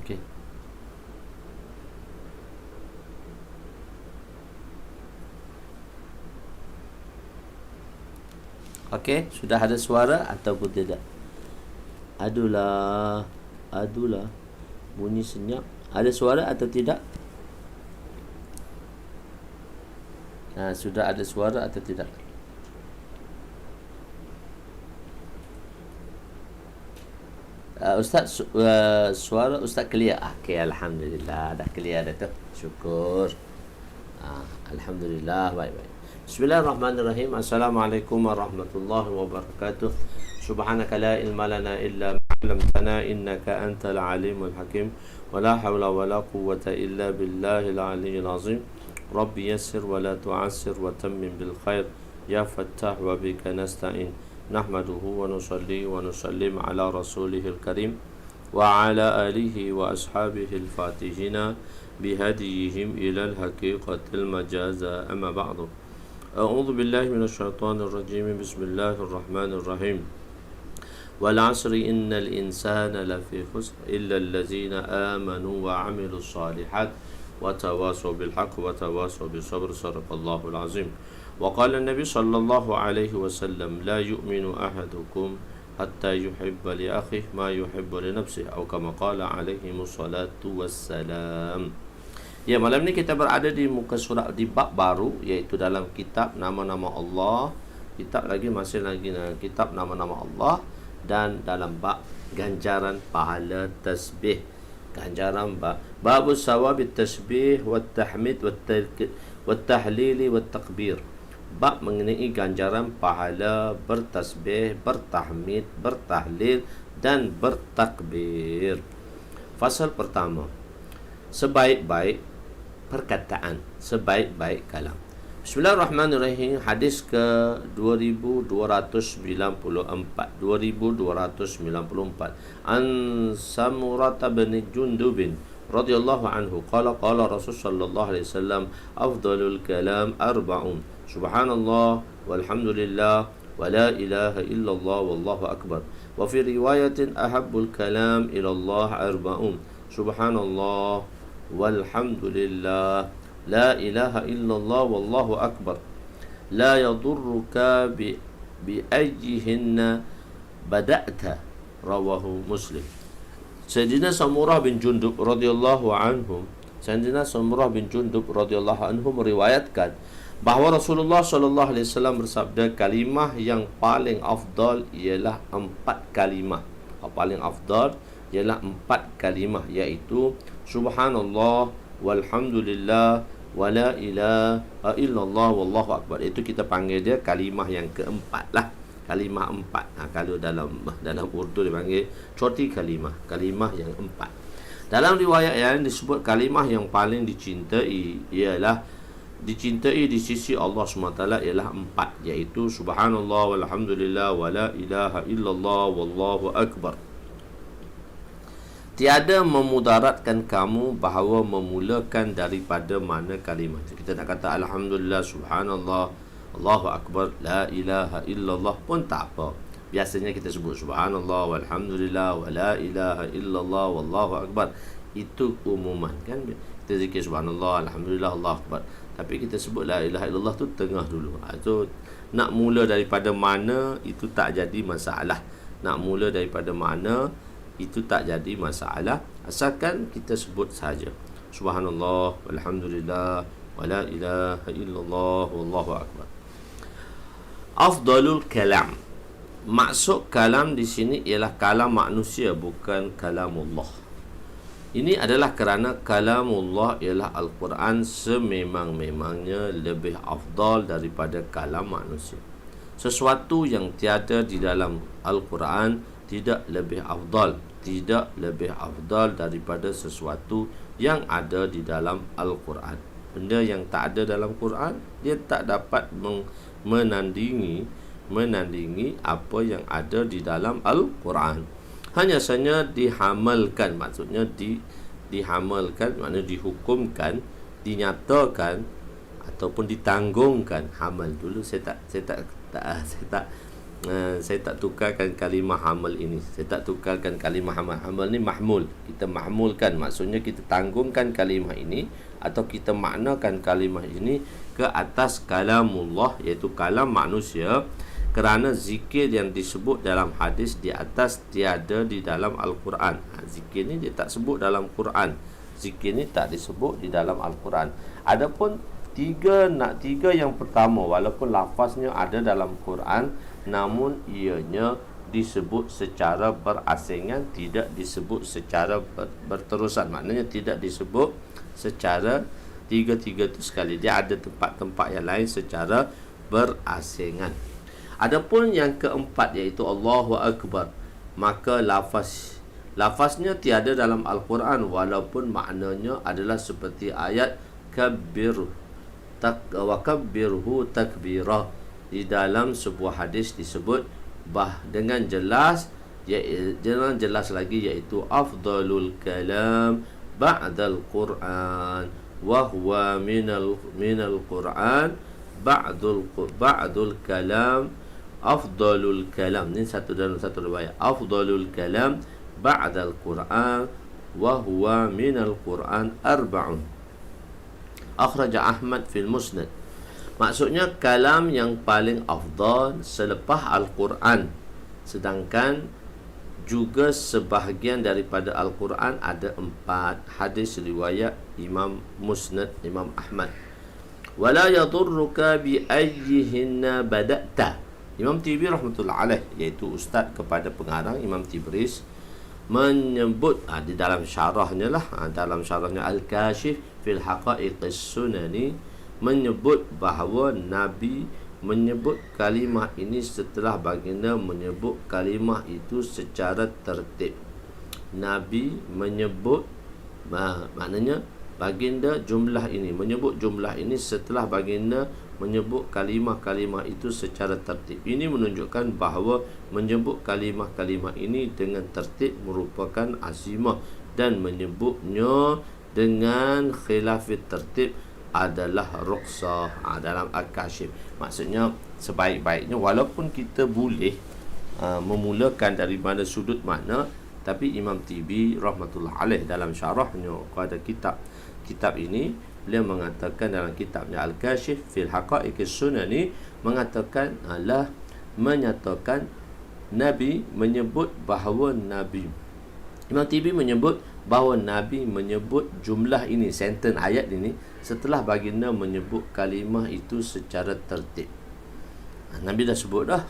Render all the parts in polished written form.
Okey. Okey, sudah ada suara ataupun tidak? Adulah. Adulah. Bunyi senyap. Ada suara atau tidak? Sudah ada suara atau tidak? Ustaz, suara Ustaz clear. Okey, alhamdulillah dah clear dah tu. Syukur. Alhamdulillah, baik-baik. Bismillahirrahmanirrahim. Assalamualaikum warahmatullahi wabarakatuh. Subhanaka la ilma lana illa ma 'allamtana innaka antal alimul hakim. Wa la hawla wa la quwwata illa billahil aliyyil azim. Rabbi yassir wa la tu'assir wa tammim bil khair. Ya Fattah wa bika nasta'in. Nahmaduhu wa nusalli wa nusallim ala rasulihil karim wa ala alihi wa ashabihil fatihina bihadiyihim ilal haqiqatil majaza amma ba'du. A'udzu billahi minasy syaithanir rajim. Bismillahirrahmanirrahim. Wal 'asri innal insana lafi khusr illa allazina amanu wa 'amilus shalihat wa tawasaw bil haqq wa tawasaw bis sabr. Shadaqallahul azim. Wa qala an-nabi sallallahu alaihi wasallam la yu'minu ahadukum hatta yuhibba li akhihi ma yuhibbu li nafsihi atau kama qala alaihi wassalatu wassalam. Ya, malam ni kita berada di muka surat, di bab baru, iaitu dalam kitab nama-nama Allah. Kitab masih lagi kitab nama-nama Allah, dan dalam bab ganjaran pahala tasbih. Ganjaran bab sawabit tasbih wat tahmid wat tahlil wat takbir. Bab mengenai ganjaran pahala bertasbih, bertahmid, bertahlil dan bertakbir. Fasal pertama, sebaik-baik perkataan, sebaik-baik kalam. Bismillahirrahmanirrahim. Hadis ke 2294. An Samurah bin Jundub radhiyallahu anhu qala Rasul sallallahu alaihi wasallam afdalul kalam arba'un subhanallah walhamdulillah wa la ilaha illallah wallahu akbar. Wa fi riwayatin ahabbul kalam ila Allah arba'un subhanallah walhamdulillah la ilaha illallah wallahu akbar. La yadurruka bi ayyihinna bada'ta. Rawahu Muslim. Sayyidina Samurah bin Jundub radhiyallahu anhu meriwayatkan bahawa Rasulullah sallallahu alaihi wasallam bersabda, kalimah yang paling afdal ialah 4 kalimah. Paling afdal ialah 4 kalimah, iaitu subhanallah walhamdulillah wa la ilaha illallah wallahu akbar. Itu kita panggil dia kalimah yang keempat lah. Kalimah 4. Kalau dalam Urdu dipanggil choti kalimah, kalimah yang 4. Dalam riwayat yang disebut kalimah yang paling dicintai ialah dicintai di sisi Allah SWT ialah 4, iaitu subhanallah walhamdulillah wa la ilaha illallah wallahu akbar. Tiada memudaratkan kamu bahawa memulakan daripada mana kalimah. Kita nak kata alhamdulillah, subhanallah, Allahu akbar, la ilaha illallah pun tak apa. Biasanya kita sebut subhanallah walhamdulillah wa la ilaha illallah wallahu akbar. Itu umuman kan. Kita zikir subhanallah, alhamdulillah, Allahu akbar. Tapi kita sebut la ilaha illallah tu tengah dulu. Itu nak mula daripada mana itu tak jadi masalah. Nak mula daripada mana itu tak jadi masalah, asalkan kita sebut saja subhanallah walhamdulillah wa la ilaha illallah wallahu akbar. Afdalul kalam. Maksud kalam di sini ialah kalam manusia, bukan kalamullah. Ini adalah kerana kalamullah ialah Al-Quran sememang-memangnya lebih afdal daripada kalam manusia. Sesuatu yang tiada di dalam Al-Quran tidak lebih afdal daripada sesuatu yang ada di dalam Al-Quran. Benda yang tak ada dalam Quran, dia tak dapat menandingi apa yang ada di dalam Al-Quran. Hanya saja dihamalkan, maksudnya dihamalkan, maknanya dihukumkan, dinyatakan ataupun ditanggungkan. Hamal dulu saya tak Saya tak tukarkan kalimah hamal ini. Saya tak tukarkan kalimah hamal. Hamal ni mahmul. Kita mahmulkan, maksudnya kita tanggungkan kalimah ini atau kita maknakan kalimah ini ke atas kalamullah, iaitu kalam manusia, kerana zikir yang disebut dalam hadis di atas tiada di dalam Al-Quran. Zikir ni dia tak sebut dalam Quran. Zikir ni tak disebut di dalam Al-Quran. Adapun tiga yang pertama, walaupun lafaznya ada dalam Quran, namun ianya disebut secara berasingan, tidak disebut secara berterusan. Maknanya tidak disebut secara tiga-tiga tu sekali. Dia ada tempat-tempat yang lain secara berasingan. Adapun yang keempat, iaitu Allahu Akbar, maka lafaznya tiada dalam Al-Quran, walaupun maknanya adalah seperti ayat kabbir wa kabbirhu takbirah. Di dalam sebuah hadis disebut dengan jelas lagi, iaitu afdalul kalam ba'dal Quran wa huwa minal Quran ba'dul kalam afdalul kalam. Ini satu dalam satu riwayat, afdalul kalam ba'dal Quran wa huwa minal Quran arba'un. Akhraja Ahmad fil Musnad. Maksudnya kalam yang paling afdal selepas Al-Quran. Sedangkan juga sebahagian daripada Al-Quran ada 4 hadis riwayat Imam Musnad, Imam Ahmad. Wala yadurruka bi ayyihinna bada'ta. Imam Tibi rahmatullah alaih, iaitu ustaz kepada pengarang Imam Tibris, menyebut di dalam syarahnya dalam syarahnya Al-Kashif fil Haqa'iqis Sunani, menyebut bahawa Nabi menyebut kalimah ini setelah baginda menyebut kalimah itu secara tertib. Nabi menyebut, maknanya baginda jumlah ini, menyebut jumlah ini setelah baginda menyebut kalimah-kalimah itu secara tertib. Ini menunjukkan bahawa menyebut kalimah-kalimah ini dengan tertib merupakan azimah, dan menyebutnya dengan khilafit tertib adalah ruqsah dalam Al-Kashif. Maksudnya sebaik-baiknya, walaupun kita boleh memulakan dari mana sudut mana, tapi Imam Tibi rahmatullah alaih dalam syarahnya pada kitab ini, beliau mengatakan dalam kitabnya Al-Kashif fil Haqa'iqis Sunani, mengatakan menyatakan Nabi menyebut bahawa Imam Tibi menyebut bahawa Nabi menyebut jumlah ini, sentence ayat ini, setelah baginda menyebut kalimah itu secara tertib. Nabi dah sebut dah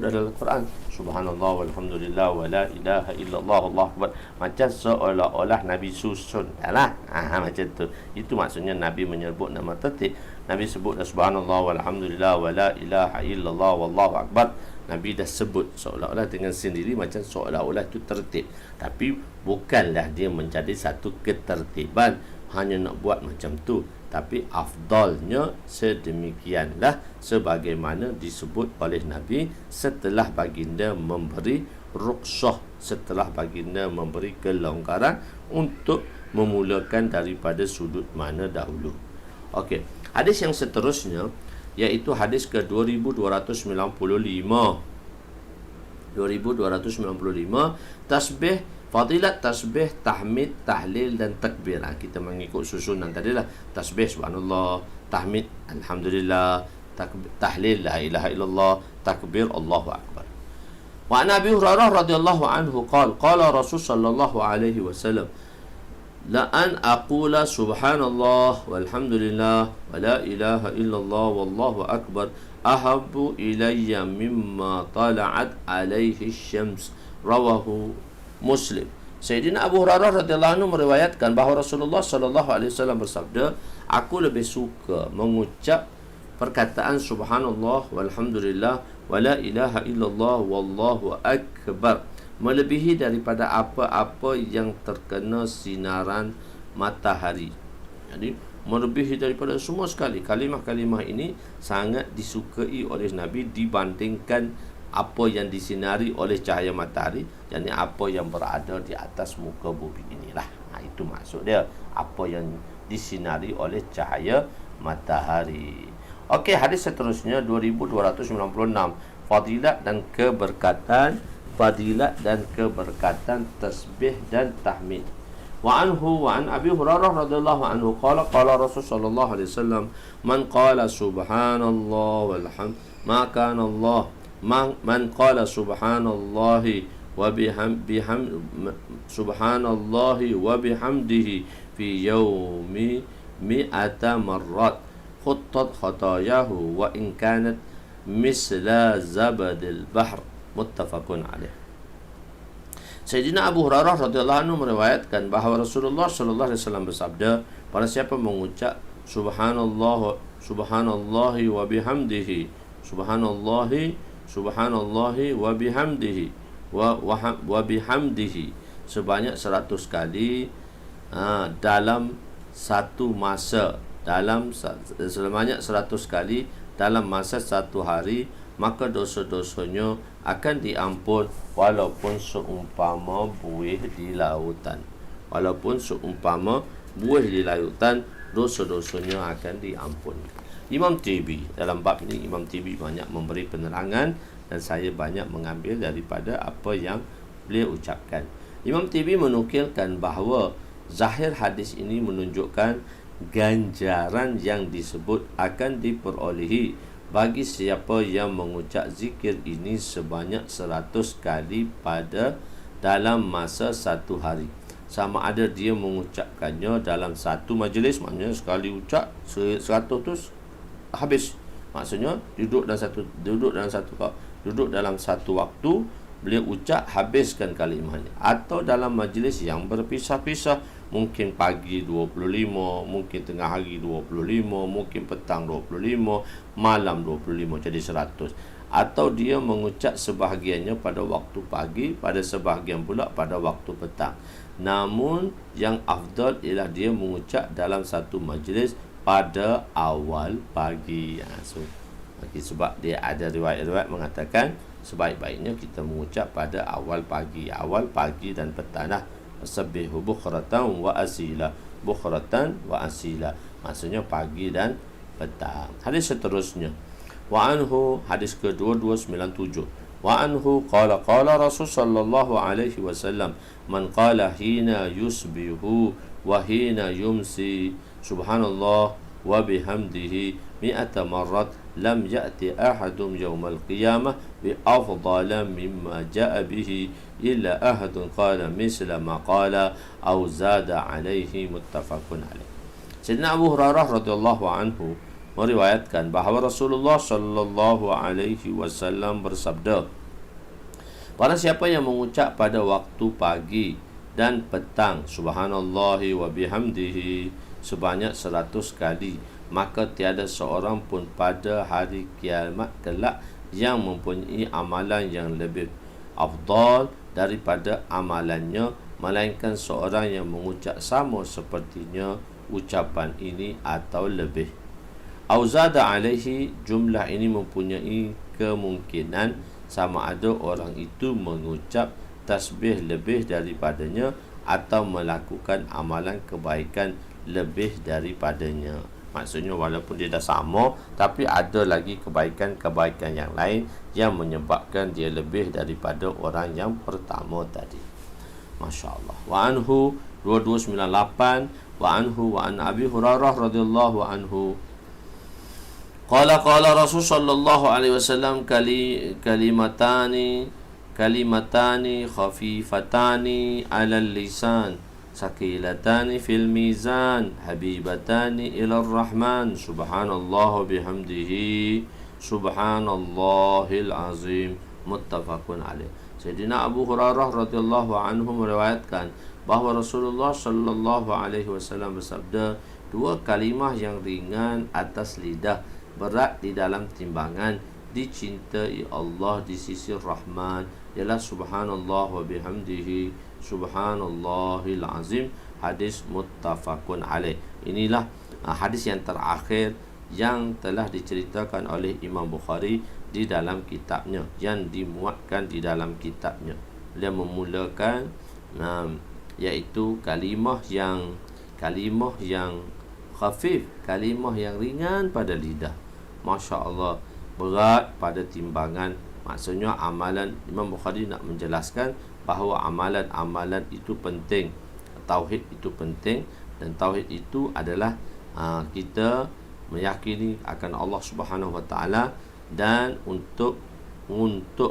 dalam Quran, subhanallah walhamdulillah wa la ilaha illallah wallahu akbar. Macam seolah-olah Nabi susun macam tu. Itu maksudnya Nabi menyebut nama tertib. Nabi sebut dah subhanallah walhamdulillah wa la ilaha illallah wallahu akbar. Nabi dah sebut seolah-olah dengan sendiri, macam seolah-olah itu tertib. Tapi bukanlah dia menjadi satu ketertiban hanya nak buat macam tu, tapi afdalnya sedemikianlah sebagaimana disebut oleh Nabi setelah baginda memberi ruqsah, setelah baginda memberi kelonggaran untuk memulakan daripada sudut mana dahulu. Okey, hadis yang seterusnya iaitu hadis ke 2295. 2295, tasbih, fadilat tasbih, tahmid, tahlil dan takbir. Kita mengikut susunan tadi lah. Tasbih subhanallah, tahmid alhamdulillah, tahlil la ilaha illallah, takbir Allahu akbar. Wa Nabi Hurairah radhiyallahu anhu qala Rasul sallallahu alaihi wasallam, la an aqula subhanallah walhamdulillah wa la ilaha illallah wallahu akbar ahabbu ilayya mimma tala'at alaihi syams. Rawahu Muslim. Sayyidina Abu Hurairah radhiyallahu anhu meriwayatkan bahawa Rasulullah sallallahu alaihi wasallam bersabda, aku lebih suka mengucap perkataan subhanallah walhamdulillah wa la ilaha illallah wallahu akbar melebihi daripada apa-apa yang terkena sinaran matahari. Jadi melebihi daripada semua sekali. Kalimah-kalimah ini sangat disukai oleh Nabi dibandingkan apa yang disinari oleh cahaya matahari, yakni apa yang berada di atas muka bumi inilah. Itu maksud dia, apa yang disinari oleh cahaya matahari. Okey, hadis seterusnya 2296. fadilat dan keberkatan, fadilat dan keberkatan tasbih dan tahmid. Wa an Abi Hurairah radhiyallahu anhu qala Rasul sallallahu alaihi wasallam man qala subhanallah walhamd ma kana Allah man qala subhanallahi wa subhanallahi wa bihamdihi fi yaumi mi'ata marrat khuttat khatayahu wa in kanat misla zabadil bahr. Muttafaqun alaih. Sayyidina Abu Hurairah radhiyallahu anhu meriwayatkan bahawa Rasulullah sallallahu alaihi wasallam bersabda, barang siapa mengucap subhanallah subhanallahi wa bihamdihi subhanallahi wa bihamdihi wa bihamdihi sebanyak 100 kali dalam satu masa, sebanyak 100 kali dalam masa satu hari, maka dosa-dosanya akan diampun walaupun seumpama buih di lautan. Walaupun seumpama buih di lautan, dosa-dosanya akan diampun. Imam Tibi, dalam bab ini Imam Tibi banyak memberi penerangan dan saya banyak mengambil daripada apa yang beliau ucapkan. Imam Tibi menukilkan bahawa zahir hadis ini menunjukkan ganjaran yang disebut akan diperolehi bagi siapa yang mengucap zikir ini sebanyak 100 kali pada dalam masa satu hari. Sama ada dia mengucapkannya dalam satu majlis, maknanya sekali ucap 100 tu habis. Maksudnya duduk dalam satu waktu beliau ucap habiskan kalimahnya, atau dalam majlis yang berpisah-pisah, mungkin pagi 25, mungkin tengah hari 25, mungkin petang 25, malam 25, jadi 100. Atau dia mengucap sebahagiannya pada waktu pagi, pada sebahagian pula pada waktu petang. Namun yang afdal ialah dia mengucap dalam satu majlis pada awal pagi. Sebab dia ada riwayat-riwayat mengatakan sebaik-baiknya kita mengucap pada awal pagi dan petang. Sabbihu bukhratan wa asila, bukhratan wa asila, maksudnya pagi dan petang. Hadis seterusnya, wa anhu, hadis ke-2297, wa anhu qala Rasul sallallahu alaihi wasallam man qala hina yusbihu wa hina yumsi subhanallah wa bihamdihi mi'ata marrat lam ya'ti ahadun yawmal qiyamah bi afdala mimma ja'a bihi illa ahadun qala misla ma qala aw zada alaihi. Muttafaqun alaih. Sayyidina Abu Hurairah radhiyallahu anhu meriwayatkan bahawa Rasulullah sallallahu alaihi wasallam bersabda, barang siapa yang mengucap pada waktu pagi dan petang subhanallahi wa bihamdihi sebanyak 100 kali, maka tiada seorang pun pada hari kiamat kelak yang mempunyai amalan yang lebih afdal daripada amalannya, melainkan seorang yang mengucap sama sepertinya ucapan ini atau lebih. Auzada alaihi, jumlah ini mempunyai kemungkinan sama ada orang itu mengucap tasbih lebih daripadanya atau melakukan amalan kebaikan lebih daripadanya. Maksudnya walaupun dia dah sama, tapi ada lagi kebaikan-kebaikan yang lain yang menyebabkan dia lebih daripada orang yang pertama tadi. Masya Allah. Wa anhu 2298, wa anhu wa an Abi Hurairah radhiyallahu anhu qala Rasul sallallahu alaihi wasallam kalimatani khafifatani 'alal lisan saqilatani fil mizan habibatani ila rahman subhanallah bihamdihi subhanallahil azim. Muttafaqun alaih. Sayyidina Abu Hurairah radhiyallahu anhu meriwayatkan bahawa Rasulullah sallallahu alaihi wasallam bersabda, dua kalimah yang ringan atas lidah, berat di dalam timbangan, dicintai Allah di sisi Rahman, ialah subhanallah wa bihamdihi subhanallahil azim. Hadis muttafaqun alaih. Inilah hadis yang terakhir yang telah diceritakan oleh Imam Bukhari di dalam kitabnya, yang dimuatkan di dalam kitabnya. Dia memulakan iaitu kalimah yang khafif, kalimah yang ringan pada lidah, Masya Allah, berat pada timbangan, Maksudnya amalan, Imam Bukhari nak menjelaskan bahawa amalan-amalan itu penting, tauhid itu penting, dan tauhid itu adalah kita meyakini akan Allah Subhanahu Wa Taala, dan untuk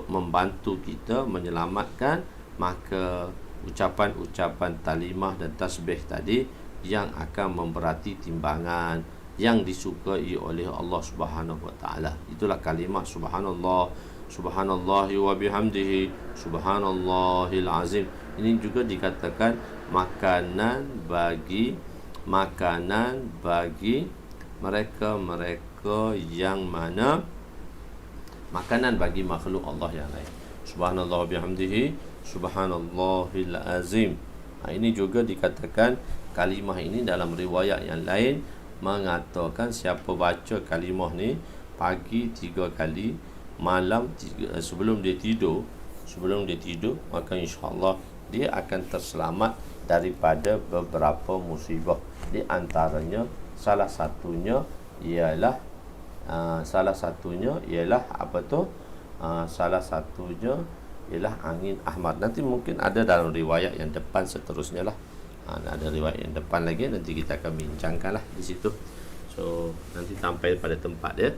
membantu kita menyelamatkan, maka ucapan-ucapan talimah dan tasbih tadi yang akan memberati timbangan yang disukai oleh Allah Subhanahu Wa Taala. Itulah kalimah subhanallah, subhanallahi wa bihamdihi, subhanallahil azim. Ini juga dikatakan makanan bagi mereka yang mana makanan bagi makhluk Allah yang lain. Subhanallah wa bihamdihi, subhanallahil azim. Ini juga dikatakan kalimah ini dalam riwayat yang lain mengatakan siapa baca kalimah ni pagi 3 kali, malam sebelum dia tidur, maka insya-Allah dia akan terselamat daripada beberapa musibah. Di antaranya salah satunya ialah angin ahmad. Nanti mungkin ada dalam riwayat yang depan seterusnya lah. Ada riwayat yang depan lagi, nanti kita akan bincangkan lah di situ. So nanti sampai pada tempat dia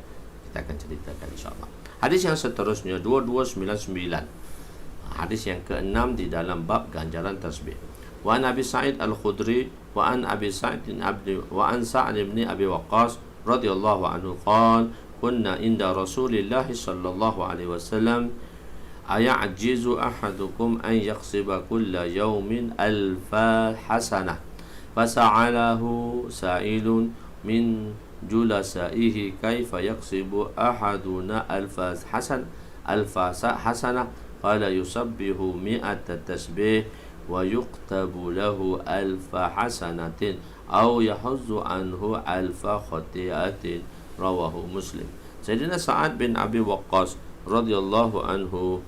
kita akan ceritakan insya-Allah. Hadis yang seterusnya 2299. Hadis yang ke-6 di dalam bab ganjaran tasbih. Wa an Abi Sa'id Al-Khudri wa an Sa'd bin Abi Waqqas radhiyallahu anhu qala kunna inda Rasulillah sallallahu alaihi wasallam aya'jizu ahadukum an yaghsiba kulla yawmin alfa hasanah fasa'alahu sa'ilun min julasaihi kaifa yaghsibu ahaduna alfa hasanah qala yusabbihu mi'ata tasbih wa yuktabu lahu alfa hasanatin aw yahuzzu anhu alfa khati'atin, rawahu Muslim. Sayyidina Sa'ad bin Abi Waqqas radhiyallahu anhu,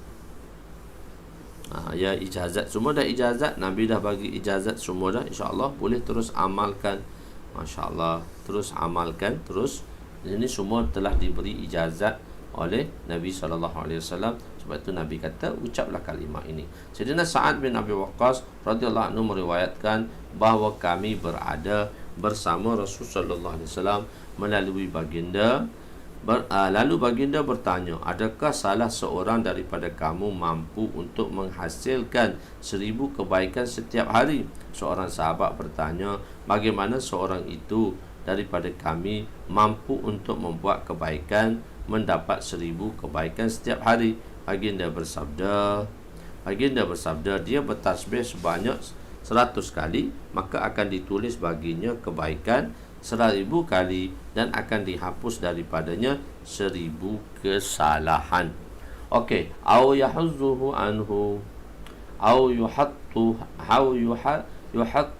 ya ijazat, semua dah ijazat, Nabi dah bagi ijazat semua dah, insya-Allah boleh terus amalkan. Masya-Allah, terus amalkan terus. Ini semua telah diberi ijazat oleh Nabi SAW. Sebab itu Nabi kata ucaplah kalimah ini. Sayyidina Sa'ad bin Abi Waqqas radhiyallahu anhu meriwayatkan bahawa kami berada bersama Rasulullah SAW melalui baginda. Lalu baginda bertanya, adakah salah seorang daripada kamu mampu untuk menghasilkan 1000 kebaikan setiap hari? Seorang sahabat bertanya, bagaimana seorang itu daripada kami mampu untuk membuat kebaikan, mendapat 1000 kebaikan setiap hari? Baginda bersabda, dia bertasbih sebanyak 100 kali, maka akan ditulis baginya kebaikan 1000 kali dan akan dihapus daripadanya 1000 kesalahan. Okey, au yahuzzuhu anhu au yuhattu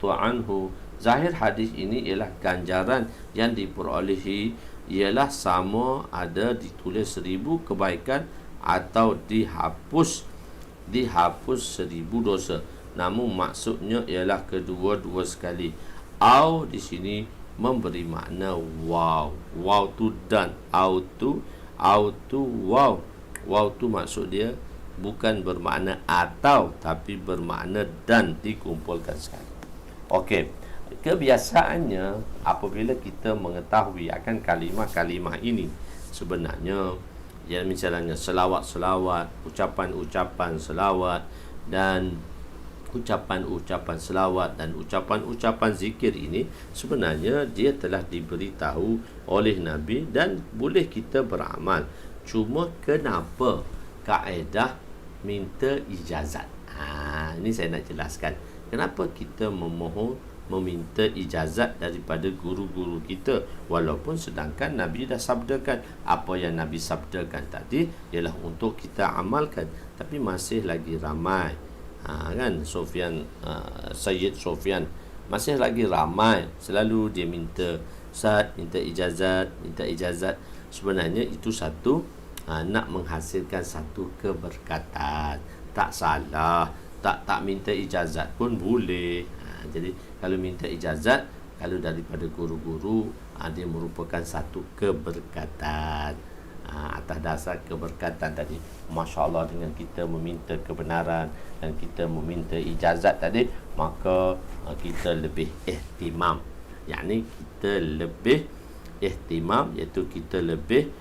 anhu. Zahir hadis ini ialah ganjaran yang diperolehi ialah sama ada ditulis 1000 kebaikan atau dihapus 1000 dosa. Namun maksudnya ialah kedua-dua sekali. Au di sini memberi makna wow. Wow tu dan, au tu wow. Wow tu maksud dia bukan bermakna atau, tapi bermakna dan, dikumpulkan sekali. Okey, kebiasaannya apabila kita mengetahui akan kalimah-kalimah ini, sebenarnya ya misalnya selawat-selawat, ucapan-ucapan selawat dan ucapan-ucapan selawat dan ucapan-ucapan zikir ini sebenarnya dia telah diberitahu oleh Nabi dan boleh kita beramal. Cuma kenapa kaedah minta ijazat? Ini saya nak jelaskan. Kenapa kita meminta ijazat daripada guru-guru kita, walaupun sedangkan Nabi dah sabdakan apa yang Nabi sabdakan tadi ialah untuk kita amalkan, tapi masih lagi ramai kan Sayyid Sufyan masih lagi ramai selalu dia minta ijazat. Sebenarnya itu satu nak menghasilkan satu keberkatan. Tak salah, tak minta ijazat pun boleh. Jadi kalau minta ijazat, kalau daripada guru-guru, dia merupakan satu keberkatan. Atas dasar keberkatan tadi, Masya Allah, dengan kita meminta kebenaran dan kita meminta ijazat tadi, maka kita lebih ihtimam. Yakni kita lebih ihtimam, iaitu kita lebih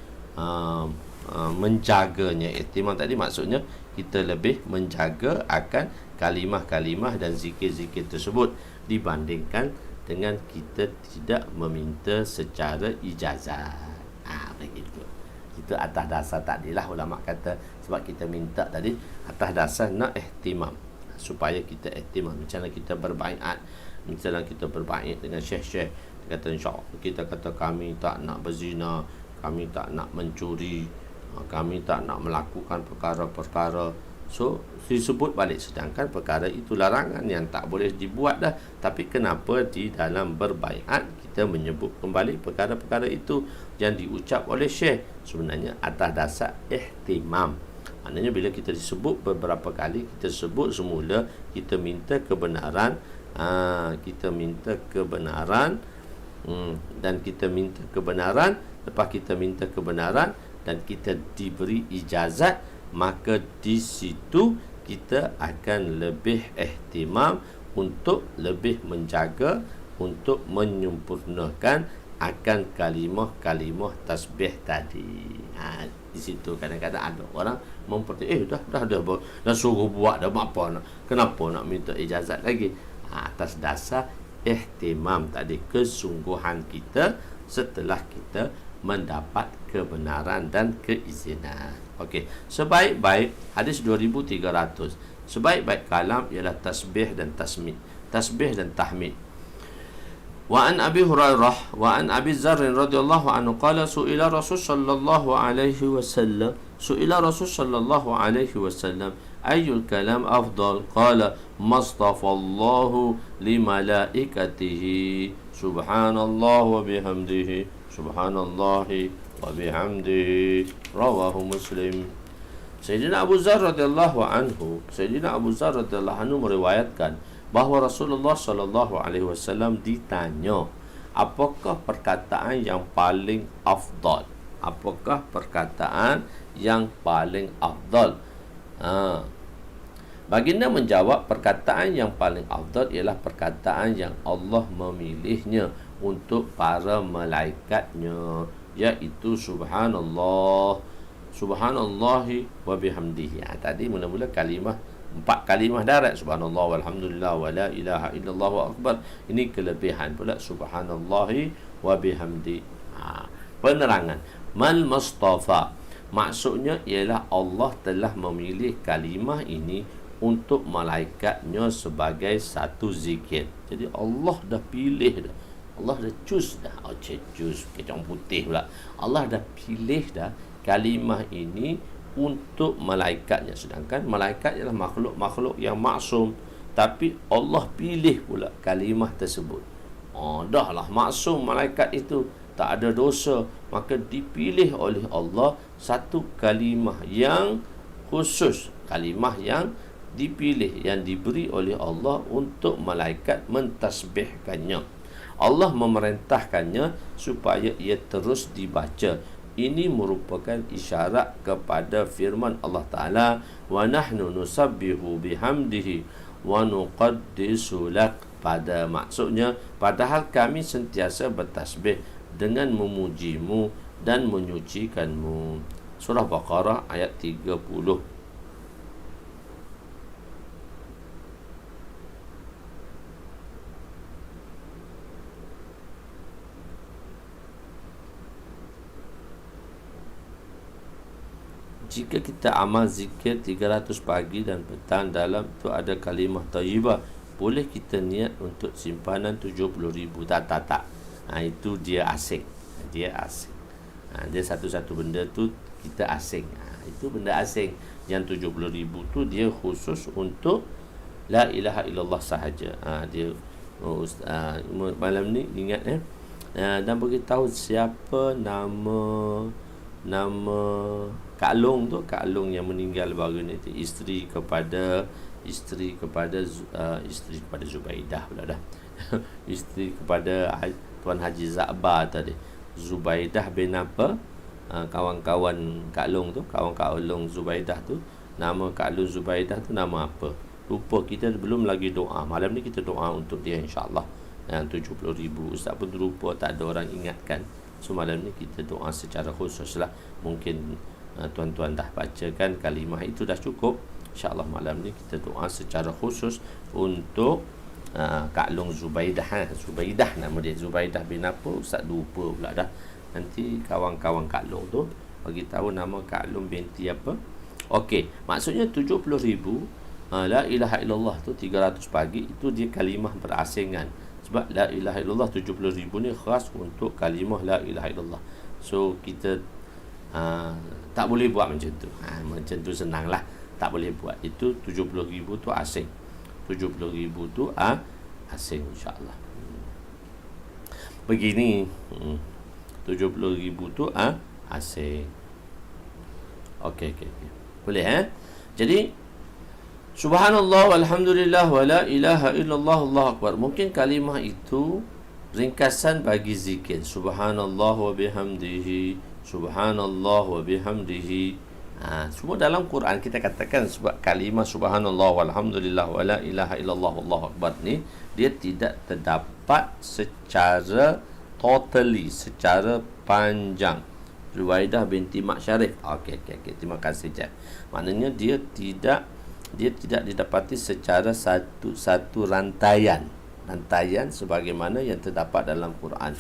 menjaganya. Ihtimam tadi maksudnya kita lebih menjaga akan kalimah-kalimah dan zikir-zikir tersebut dibandingkan dengan kita tidak meminta secara ijazat. Begitu. Itu atas dasar tadilah ulama kata, sebab kita minta tadi atas dasar nak ihtimam, supaya kita ihtimam. Misalnya kita berbaiat, misalnya kita berbaiat dengan syekh-syekh, kata insya-Allah kita kata kami tak nak berzina, kami tak nak mencuri, kami tak nak melakukan perkara-perkara. So disebut balik, sedangkan perkara itu larangan yang tak boleh dibuat dah. Tapi kenapa di dalam berbaiat kita menyebut kembali perkara-perkara itu yang diucap oleh syekh? Sebenarnya atas dasar ihtimam. Maknanya bila kita disebut beberapa kali, kita sebut semula kita minta kebenaran, kita minta kebenaran, dan kita minta kebenaran. Lepas kita minta kebenaran dan kita diberi ijazat, maka di situ kita akan lebih ihtimam untuk lebih menjaga, untuk menyempurnakan akan kalimah-kalimah tasbih tadi. Di situ kadang-kadang ada orang dah suruh buat dah, apa nak, kenapa nak minta ijazat lagi? Atas dasar ihtimam tadi, kesungguhan kita setelah kita mendapat kebenaran dan keizinan. Okey, sebaik-baik hadis 2300, sebaik-baik kalam ialah tasbih dan tasmid, tasbih dan tahmid. Wa an Abi Hurairah wa an Abi Dzar radhiyallahu anhu qala su'ila Rasul sallallahu alaihi wasallam, su'ila Rasul sallallahu alaihi wasallam ayyul kalam afdal, qala mastafallahu li malaikatihi subhanallah wa bihamdihi subhanallahi wa bihamdihi, rawahu Muslim. Sayyidina Abu Dzar radhiyallahu anhu, Sayyidina Abu Dzar radhiyallahu anhu meriwayatkan bahawa Rasulullah sallallahu alaihi wasallam ditanya, apakah perkataan yang paling afdal? Apakah perkataan yang paling afdal? Baginda menjawab, perkataan yang paling afdal ialah perkataan yang Allah memilihnya untuk para malaikatnya, iaitu subhanallah, subhanallahi wa bihamdihi. Tadi mula-mula kalimah, 4 kalimah darat, subhanallah walhamdulillah wa la ilaha illallah wa akbar. Ini kelebihan pula subhanallahi wa bihamdi. Penerangan mal mustafa, maksudnya ialah Allah telah memilih kalimah ini untuk malaikatnya sebagai satu zikir. Jadi Allah dah pilih dah, Allah dah choose dah. Choose kecang putih pula. Allah dah pilih dah kalimah ini untuk malaikatnya. Sedangkan malaikat ialah makhluk-makhluk yang maksum, tapi Allah pilih pula kalimah tersebut. Dah lah maksum malaikat itu, tak ada dosa, maka dipilih oleh Allah satu kalimah yang khusus, kalimah yang dipilih, yang diberi oleh Allah untuk malaikat mentasbihkannya. Allah memerintahkannya supaya ia terus dibaca. Ini merupakan isyarat kepada firman Allah Ta'ala, wa nahnu nusabbihu bihamdihi wa nuqaddisu lak. Pada maksudnya, padahal kami sentiasa bertasbih dengan memujimu dan menyucikanmu. Surah Baqarah ayat 30. Jika kita amal zikir 300 pagi dan petang, dalam tu ada kalimah thayyibah, boleh kita niat untuk simpanan 70,000. Tak. Itu dia asing. Dia asing. Dia satu-satu benda tu kita asing. Itu benda asing. Yang 70,000 tu dia khusus untuk la ilaha illallah sahaja. Dia malam ni ingat dan beritahu siapa nama Kak Long tu, Kak Long yang meninggal baru ni, isteri kepada Zubaidah pula dah. Isteri kepada Tuan Haji Zakbar tadi, Zubaidah bin apa? kawan-kawan Kak Long tu, kawan-kawan Long Zubaidah tu, nama Kak Long Zubaidah tu nama apa? Lupa, kita belum lagi doa. Malam ni kita doa untuk dia insya-Allah. Yang 70,000 Ustaz pun lupa, tak ada orang ingatkan. So malam ni kita doa secara khusus lah. Mungkin tuan-tuan dah bacakan kalimah itu dah cukup. InsyaAllah malam ni kita doa secara khusus untuk Kak Long Zubaidah. Zubaidah nama dia, Zubaidah bin apa, Ustaz lupa pula dah. Nanti kawan-kawan Kak Long tu bagi tahu nama Kak Long binti apa. Okey, maksudnya 70,000 la ilaha illallah tu 300 pagi itu dia kalimah berasingan. Sebab la ilaha illallah 70,000 ni khas untuk kalimah la ilaha illallah. So kita tak boleh buat macam tu. Macam tu senanglah. Tak boleh buat. Itu 70,000 tu asing. 70,000 tu asing insya-Allah. Begini. 70,000 tu asing. Okey. Boleh Jadi subhanallah walhamdulillah wala ilaha illallah Allahu akbar. Mungkin kalimah itu ringkasan bagi zikir. Subhanallah wa bihamdihi, subhanallah wa bihamdihi. Semua dalam Quran kita katakan sebab kalimah subhanallah walhamdulillah wala ilaha illallah Allahu akbar ni dia tidak terdapat secara totally, secara panjang. Ruwaidah binti Mak Syarif. Okey. Terima kasih Jeff. Maknanya dia tidak didapati secara satu rantaian sebagaimana yang terdapat dalam Quran.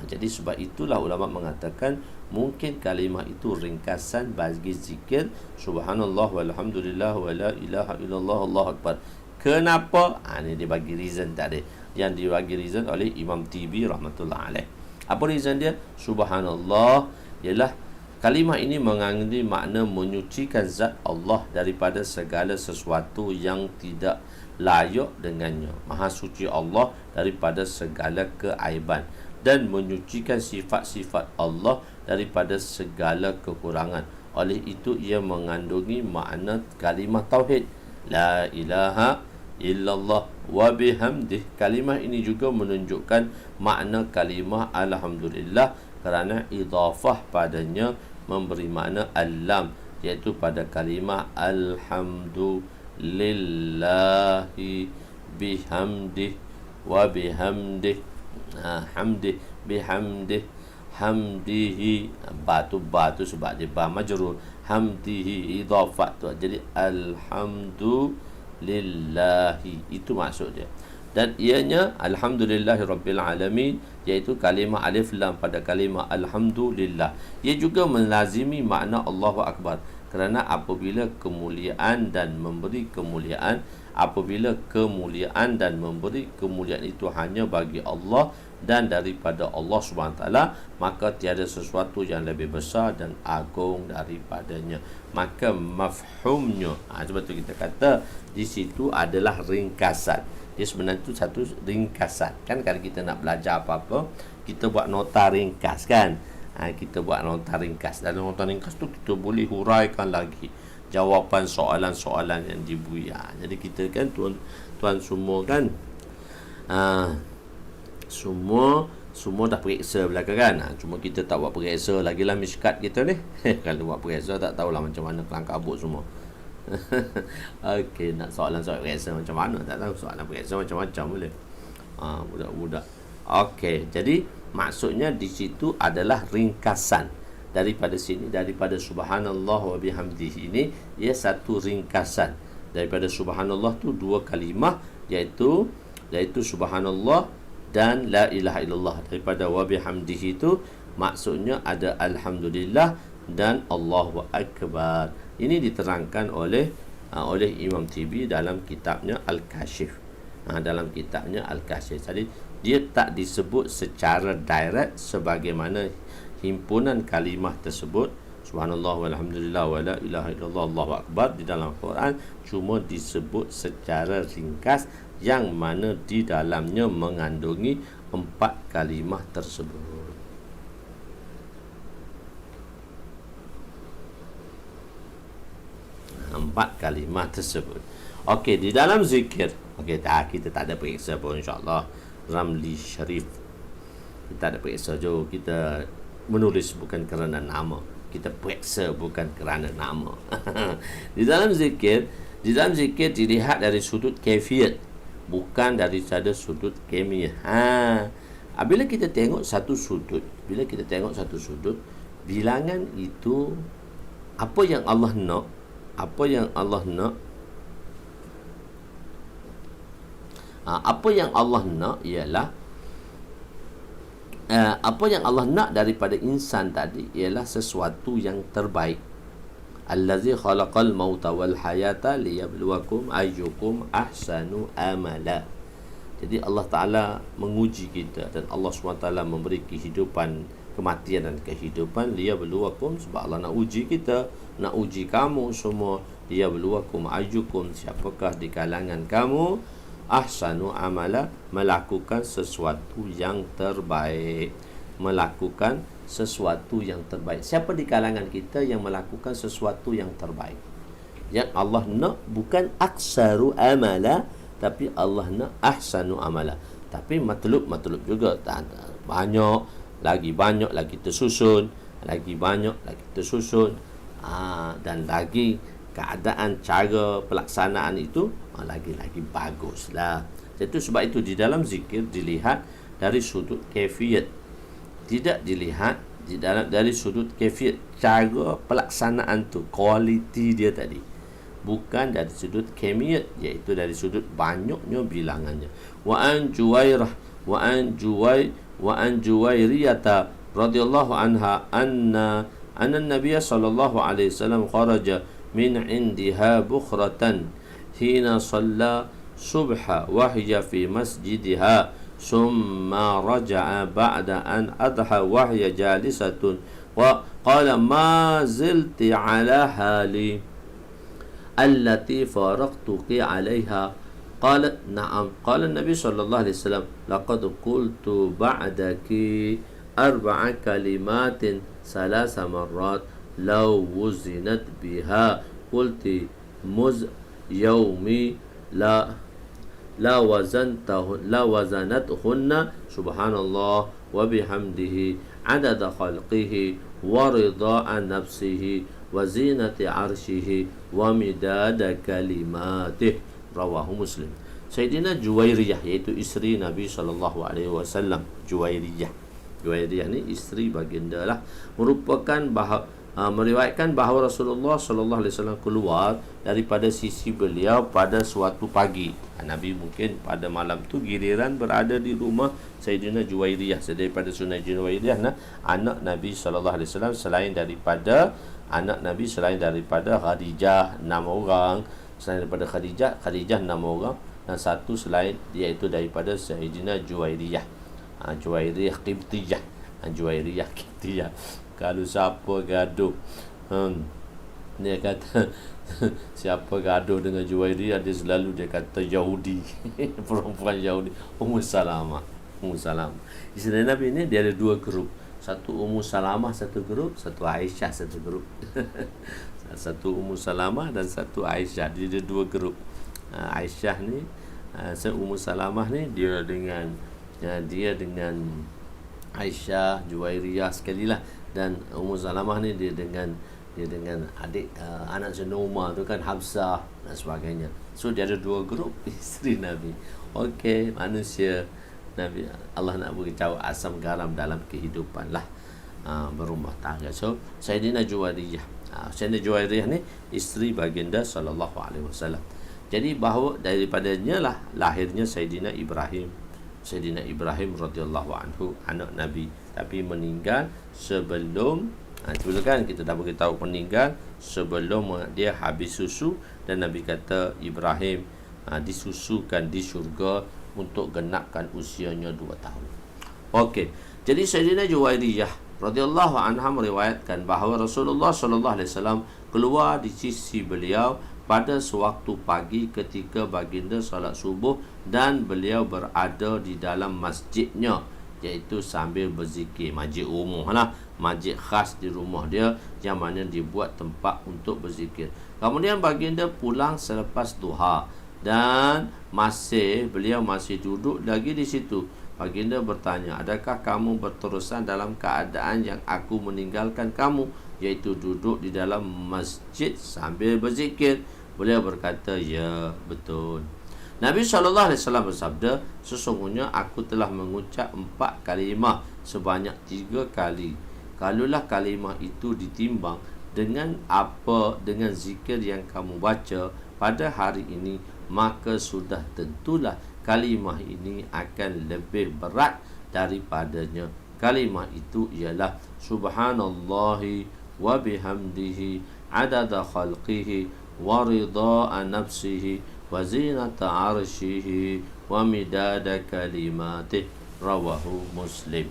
Jadi sebab itulah ulama mengatakan mungkin kalimah itu ringkasan bagi zikir subhanallah walhamdulillah wala ilaha illallah Allahu akbar. Kenapa? Ini dia bagi reason tadi. Yang dibagi reason oleh Imam Tibi rahmatullah alaih. Apa reason dia? Subhanallah ialah kalimah ini mengandungi makna menyucikan zat Allah daripada segala sesuatu yang tidak layak dengannya. Maha suci Allah daripada segala keaiban dan menyucikan sifat-sifat Allah daripada segala kekurangan. Oleh itu ia mengandungi makna kalimah tauhid la ilaha illallah wa bihamdih. Kalimah ini juga menunjukkan makna kalimah alhamdulillah kerana idafah padanya memberi makna al-lam, iaitu pada kalimah alhamdulillahi bihamdih wa bihamdih. Hamdih bihamdih hamdihi, batu sebab dia ba majrur, hamdihi idafat tu, jadi alhamdulillahi itu maksud dia. Dan ianya alhamdulillahirabbil alamin, iaitu kalimah alif lam pada kalimah alhamdulillah. Ia juga melazimi makna Allahu akbar kerana apabila kemuliaan dan memberi kemuliaan itu hanya bagi Allah dan daripada Allah SWT, maka tiada sesuatu yang lebih besar dan agung daripadanya. Maka mafhumnya, sebab tu kita kata di situ adalah ringkasan. Dia sebenarnya itu satu ringkasan. Kan kalau kita nak belajar apa-apa, kita buat nota ringkas kan. Kita buat nota ringkas. Dalam nota ringkas tu kita boleh huraikan lagi jawapan soalan-soalan yang diberi. Jadi kita kan tuan semua kan semua dah periksa belakang kan. Cuma kita tak buat periksa lagi lah miskat kita ni. Kalau buat periksa tak tahulah macam mana kelang kabut semua. Okey, nak soalan-soalan periksa macam mana tak tahu. Soalan periksa macam-macam boleh. Budak-budak. Okey, jadi maksudnya di situ adalah ringkasan daripada sini, daripada subhanallah wa bihamdihi ini, ia satu ringkasan. Daripada subhanallah tu dua kalimah, iaitu subhanallah dan la ilaha illallah. Daripada wa bihamdihi itu maksudnya ada alhamdulillah dan Allahu akbar. Ini diterangkan oleh Imam Tibi dalam kitabnya Al-Kashif. Dalam kitabnya Al-Kashif. Jadi dia tak disebut secara direct sebagaimana himpunan kalimah tersebut subhanallah walhamdulillah wala ilaha illallah Allahu akbar di dalam Quran, cuma disebut secara ringkas yang mana di dalamnya mengandungi 4 kalimah tersebut. Empat kalimah tersebut. Okey, di dalam zikir, kita tak ada periksa pun insya-Allah. Ramli Sharif kita ada periksa je, kita menulis bukan kerana nama, kita periksa bukan kerana nama. Di dalam zikir dilihat dari sudut kaifiat, bukan dari sudut kemiah. Bila kita tengok satu sudut, bilangan itu apa yang Allah nak, apa yang Allah nak ialah apa yang Allah nak daripada insan tadi ialah sesuatu yang terbaik. Allazi khalaqal mauta wal hayata liyabluwakum ayyukum ahsanu amala. Jadi Allah Ta'ala menguji kita, dan Allah SWT memberi kehidupan, kematian dan kehidupan liyabluwakum, sebab Allah nak uji kita, nak uji kamu semua. Liyabluwakum ayyukum, siapakah di kalangan kamu ahsanu amala, melakukan sesuatu yang terbaik. Melakukan sesuatu yang terbaik. Siapa di kalangan kita yang melakukan sesuatu yang terbaik? Yang Allah nak bukan aksaru amala, tapi Allah nak ahsanu amala. Tapi matlub juga, banyak lagi tersusun, dan lagi keadaan cara pelaksanaan itu lagi baguslah. Jadi sebab itu di dalam zikir dilihat dari sudut kaifiat, tidak dilihat dari sudut kaifiat, cara pelaksanaan tu, kualiti dia tadi, bukan dari sudut kemiat, iaitu dari sudut banyaknya bilangannya. Wa an Juwairiyata radhiyallahu anha anna an-nabiy sallallahu alaihi wasallam kharaja min indiha bukhratan hina shalla subha wa hiya fi masjidiha summa raja'a ba'da an adha wa hiya jalisatun wa qala ma zilti ala hali allati faraqtuki 'alayha. Qalat na'am. Qala an-nabi sallallahu alaihi wasallam laqad qultu ba'daki arba'a kalimatin salasa marrat law wuzinat biha qulti muz yaumi la wazanathunna subhanallah wa bihamdihi adada khalqihi wa rida'a nafsihi wa zinati arshihi wa midada kalimatih. Rawahu Muslim. Sayyidina Juwairiyah, iaitu isteri Nabi SAW. Juwairiyah ni isteri baginda lah, merupakan meriwayatkan bahawa Rasulullah SAW keluar daripada sisi beliau pada suatu pagi. Nabi mungkin pada malam tu giliran berada di rumah Sayyidina Juwairiyah. Daripada Sunnah Juwairiyah, anak Nabi SAW selain daripada Khadijah 6 orang, selain daripada Khadijah 6 orang, dan satu selain, iaitu daripada Sayyidina Juwairiyah. Juwairiyah Qibtiyah. Kalau siapa gaduh, dia kata siapa gaduh dengan Juwairiyah, dia selalu dia kata Yahudi. Perempuan Yahudi. Ummu Salamah. Isteri Nabi ni dia ada 2 grup. Satu Ummu Salamah satu grup, satu Aisyah satu grup. Satu Ummu Salamah dan satu Aisyah. Dia ada 2 grup. Aisyah ni, Ummu Salamah ni dia dengan Aisyah, Juwairiyah sekali lah, dan Ummu Salamah ni dia dengan adik anak Umar tu kan, Hafsah dan sebagainya. So dia ada 2 grup isteri Nabi. Okey, manusia Nabi, Allah nak beri tahu asam garam dalam kehidupan lah, berumah tangga. So Sayyidina Juwairiyah ni isteri baginda sallallahu alaihi wasallam. Jadi bahawa daripadanya lah lahirnya Sayyidina Ibrahim radhiyallahu anhu, anak Nabi, tapi meninggal sebelum kan kita dah beritahu meninggal sebelum dia habis susu, dan Nabi kata Ibrahim disusukan di syurga untuk genapkan usianya 2 tahun. Okey. Jadi Sayyidina Juwairiyah radhiyallahu anha meriwayatkan bahawa Rasulullah sallallahu alaihi wasallam keluar di sisi beliau pada sewaktu pagi ketika baginda salat subuh, dan beliau berada di dalam masjidnya, iaitu sambil berzikir. Masjid umum lah, masjid khas di rumah dia yang mana dibuat tempat untuk berzikir. Kemudian baginda pulang selepas duha, dan beliau masih duduk lagi di situ. Baginda bertanya, adakah kamu berterusan dalam keadaan yang aku meninggalkan kamu, iaitu duduk di dalam masjid sambil berzikir? Beliau berkata, ya, betul. Nabi SAW bersabda, sesungguhnya aku telah mengucap 4 kalimah sebanyak 3 kali. Kalaulah kalimah itu ditimbang dengan zikir yang kamu baca pada hari ini, maka sudah tentulah kalimah ini akan lebih berat daripadanya. Kalimah itu ialah subhanallahi wa bihamdihi adada khalqihi wa ridha'a nafsihi wa zinata arshihi wa midada kalimatih. Rawahu Muslim.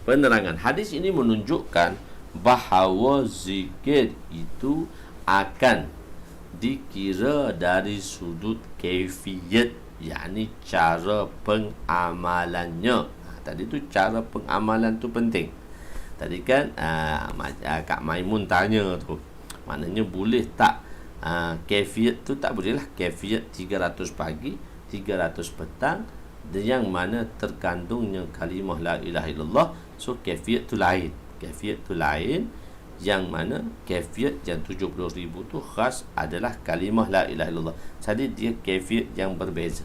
Penerangan hadis ini menunjukkan bahawa zikir itu akan dikira dari sudut kaifiyat, yakni cara pengamalannya. Tadi tu cara pengamalan tu penting. Tadi kan Kak Maimun tanya tu, maknanya boleh tak kaifiyat tu? Tak boleh lah. Kaifiyat 300 pagi, 300 petang, yang mana terkandungnya kalimah la ilaha illallah. So kaifiyat tu lain. Kaifiyat tu lain, yang mana kaifiyat yang 70,000 tu khas adalah kalimah la ilaha illallah. Jadi dia kaifiyat yang berbeza.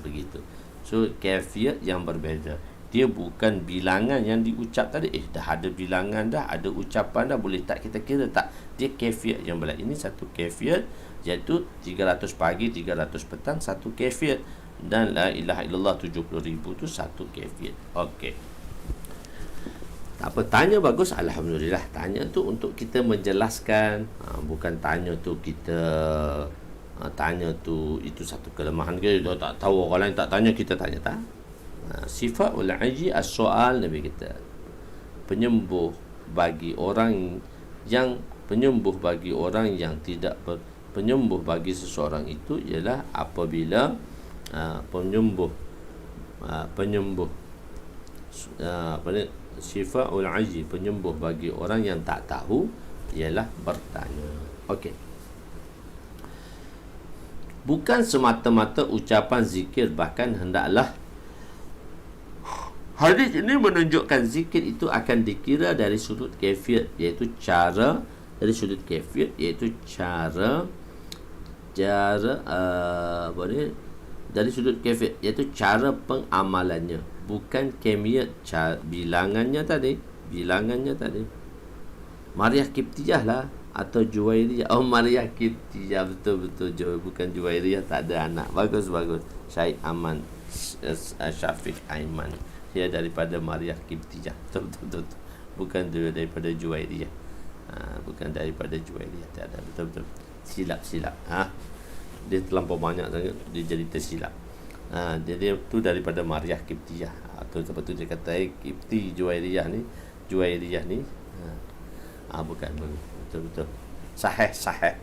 Begitu. So kaifiyat yang berbeza. Dia bukan bilangan yang diucap tadi. Dah ada bilangan dah, ada ucapan dah, boleh tak kita kira? Tak. Dia kaifiyat yang berbeza. Ini satu kaifiyat, iaitu 300 pagi, 300 petang, satu kaifiyat. Dan la ilaha illallah 70,000 tu satu kaifiyat. Okey. Tak apa, tanya bagus, alhamdulillah. Tanya tu untuk kita menjelaskan, bukan tanya tu kita tanya tu itu satu kelemahan ke, kita tak tahu, orang lain tak tanya, kita tanya. Tak. Sifat ul aji as-soal, Nabi kita penyembuh bagi orang yang tidak penyembuh bagi seseorang itu ialah apabila Syifaul aji, penyembuh bagi orang yang tak tahu, ialah bertanya. Okey. Bukan semata-mata ucapan zikir, bahkan hendaklah hadis ini menunjukkan zikir itu akan dikira dari sudut kaifiyat, iaitu cara dari sudut kaifiyat, iaitu cara dari sudut kaifiyat, iaitu cara pengamalannya, bukan kemiyat bilangannya tadi. Mariah Kiptiyah lah, atau Juwairiyah. Oh, Mariah Kiptiyah, betul-betul. Bukan Juwairiyah, tak ada anak. Bagus. Syed Aman Syafiq Aiman, dia daripada Mariah Kiptiyah. Betul. Bukan daripada Juwairiyah. Bukan daripada Juwairiyah. Tak ada. Betul. Silap. Dia terlampau banyak sangat, dia jadi tersilap. Dia tu daripada Mariah Kiptiyah. Atau sebab tu dia kata Kipti Juwairiyah ni. Bukan. Betul. Sahih.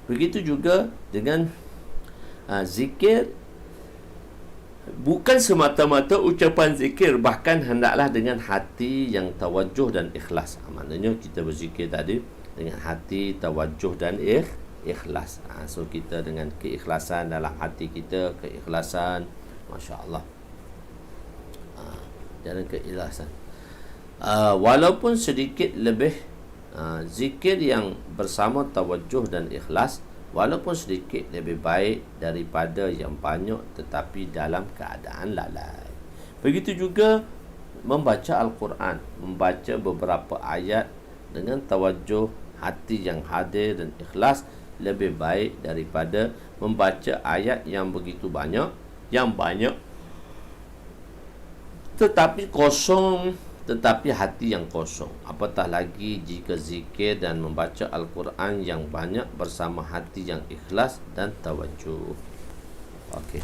Begitu juga dengan zikir, bukan semata-mata ucapan zikir, bahkan hendaklah dengan hati yang tawajuh dan ikhlas. Maknanya kita berzikir tadi dengan hati tawajuh dan ikhlas. So kita dengan keikhlasan dalam hati kita, keikhlasan, masya-Allah. Dan keikhlasan. Walaupun sedikit lebih zikir yang bersama tawajuh dan ikhlas, walaupun sedikit lebih baik daripada yang banyak tetapi dalam keadaan lalai. Begitu juga membaca Al-Quran, membaca beberapa ayat dengan tawajuh, hati yang hadir dan ikhlas, lebih baik daripada membaca ayat yang begitu banyak, tetapi kosong, tetapi hati yang kosong. Apatah lagi jika zikir dan membaca Al-Quran yang banyak bersama hati yang ikhlas dan tawajuh. Okey.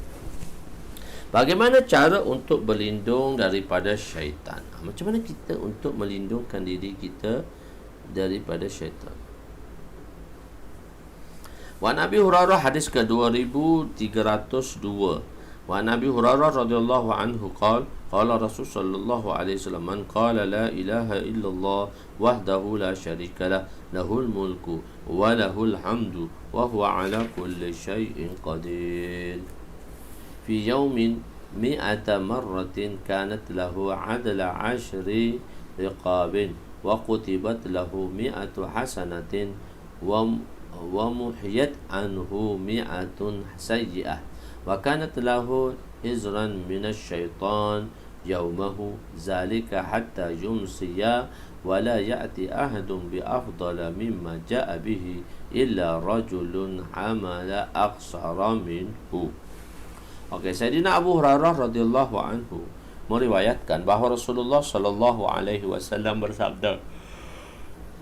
Bagaimana cara untuk berlindung daripada syaitan? Macam mana kita untuk melindungkan diri kita daripada syaitan? Wa Nabi Hurairah, hadis ke-2302. Wa Nabi Hurairah radhiyallahu anhu qala Rasul sallallahu alaihi wasallam, man qala la ilaha illallah wahdahu la syarika lah, lahul mulku wa lahul hamdu wa huwa ala kulli syai'in qadir, fi yawmin mi'ata marratin kanat lahu adla 'ashri riqabin wa kutibat lahu mi'atu hasanatin wa muhiyat anhu mi'atun sayyi'ah wa kanat lahu hizran minasyaitan yaumahu zalika hatta yumsiya wa la ya'ti ahadun bi afdala mimma ja'a bihi illa rajulun amala aqsara minhu. Okey, Sayyidina Abu Hurairah radhiyallahu anhu meriwayatkan bahawa Rasulullah sallallahu alaihi wasallam bersabda,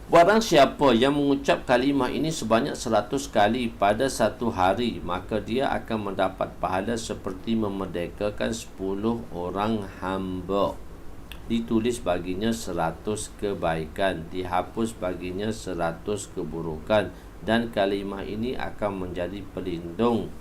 barang siapa yang mengucap kalimah ini sebanyak 100 kali pada satu hari, maka dia akan mendapat pahala seperti memerdekakan 10 orang hamba. Ditulis baginya 100 kebaikan, dihapus baginya 100 keburukan, dan kalimah ini akan menjadi pelindung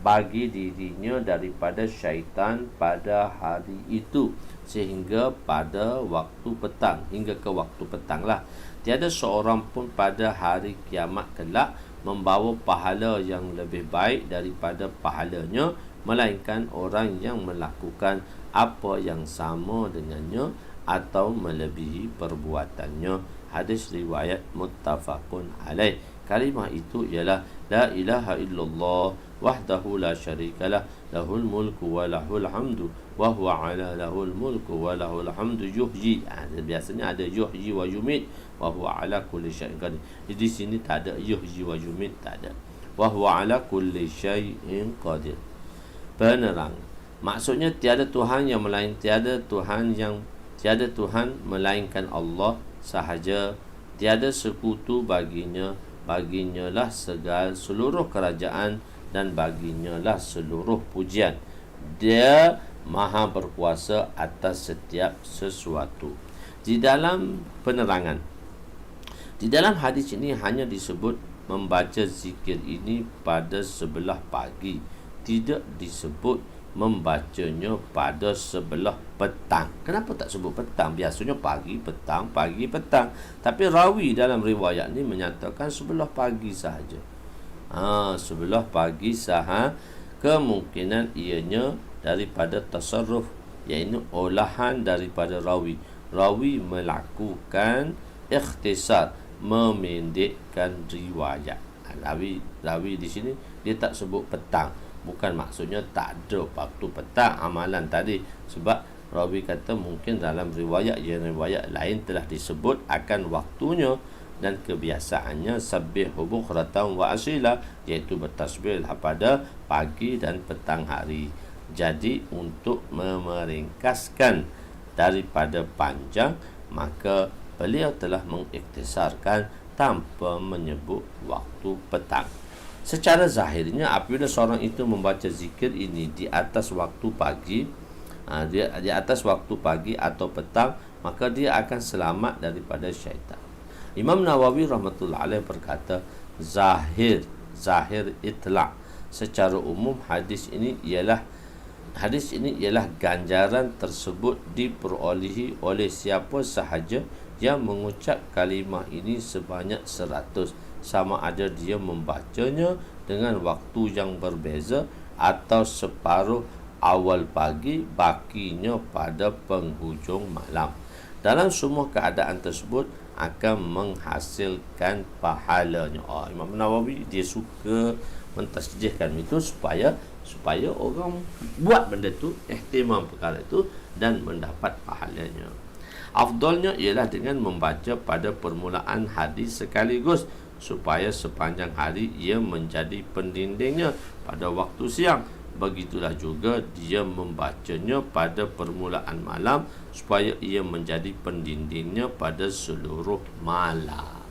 bagi dirinya daripada syaitan pada hari itu sehingga pada waktu petang, hingga ke waktu petanglah. Tiada seorang pun pada hari kiamat kelak membawa pahala yang lebih baik daripada pahalanya, melainkan orang yang melakukan apa yang sama dengannya atau melebihi perbuatannya. Hadis riwayat muttafaqun alaih. Kalimah itu ialah la ilaha illallah wahdahu la syarikalah lahul mulku wa lahul hamdu wa huwa ala lahul mulku wa lahul hamdu yuhyi. Biasanya ada yuhyi wa yumit wa huwa ala kulli syai'in qadir. Di sini tak ada yuhyi wa yumit, tak ada. Wa huwa ala kulli syai'in qadir. Penerang. Maksudnya tiada Tuhan melainkan Allah sahaja. Tiada sekutu baginya. Baginya lah seluruh kerajaan dan baginya lah seluruh pujian. Dia maha berkuasa atas setiap sesuatu. Di dalam penerangan, di dalam hadis ini hanya disebut membaca zikir ini pada sebelah pagi, tidak disebut membacanya pada sebelah petang. Kenapa tak sebut petang? Biasanya pagi, petang, pagi, petang. Tapi rawi dalam riwayat ni menyatakan sebelah pagi sahaja. Sebelah pagi sahaja. Kemungkinan ianya daripada tasarruf, iaitu olahan daripada rawi. Rawi melakukan ikhtisar, memendekkan riwayat. Rawi di sini dia tak sebut petang. Bukan maksudnya tak ada waktu petang amalan tadi. Sebab rawi kata mungkin dalam riwayat lain telah disebut akan waktunya dan kebiasaannya sabbihu bukhratan wa asila, iaitu bertasbih pada pagi dan petang hari. Jadi untuk meringkaskan daripada panjang, maka beliau telah mengiktisarkan tanpa menyebut waktu petang. Secara zahirnya apabila seorang itu membaca zikir ini di atas waktu pagi, di atas waktu pagi atau petang, maka dia akan selamat daripada syaitan. Imam Nawawi rahmatullah alaih berkata, zahir itlaq. Secara umum hadis ini ialah ganjaran tersebut diperolehi oleh siapa sahaja yang mengucap kalimah ini sebanyak 100, sama ada dia membacanya dengan waktu yang berbeza atau separuh awal pagi, bakinya pada penghujung malam. Dalam semua keadaan tersebut akan menghasilkan pahalanya. Imam Nawawi dia suka mentasjihkan itu supaya orang buat benda tu, ihtimam perkara itu dan mendapat pahalanya. Afdalnya ialah dengan membaca pada permulaan hadis sekaligus, supaya sepanjang hari ia menjadi pendindingnya pada waktu siang. Begitulah juga dia membacanya pada permulaan malam, supaya ia menjadi pendindingnya pada seluruh malam.